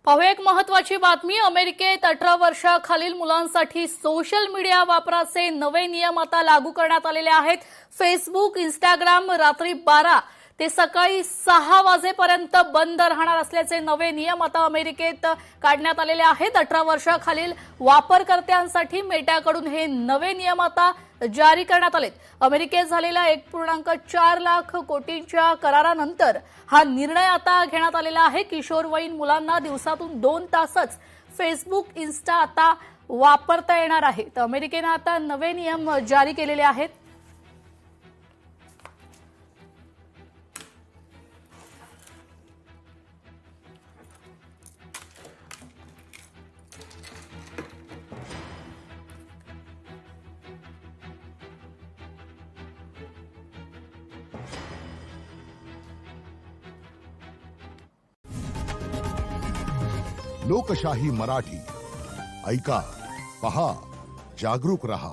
पाहू एक महत्वाची बातमी। अमेरिकेत 18 वर्षाखालील मुलांसाठी सोशल मीडिया वापराचे नवे नियम आता लागू करण्यात आलेले आहेत। फेसबुक, इंस्टाग्राम रात्री 12 ते सकाळी 6 वाजेपर्यंत बंद राहणार असल्याचे नवे नियम आता अमेरिकेत काढण्यात आलेले आहेत। 18 वर्षाखालील वापरकर्त्यांसाठी मेटाकडून हे नवे नियम आता जारी करण्यात आलेत। अमेरिकेत झालेल्या 1.4 लाख कोटींच्या करारानंतर हा निर्णय आता घेण्यात आलेला आहे। किशोरवयीन मुलांना दिवसातून 2 तासच फेसबुक, इन्स्टा आता वापरता येणार आहे। तर अमेरिकेने आता नवे नियम जारी केलेले आहेत। लोकशाही मराठी ऐका, पहा, जागरूक रहा।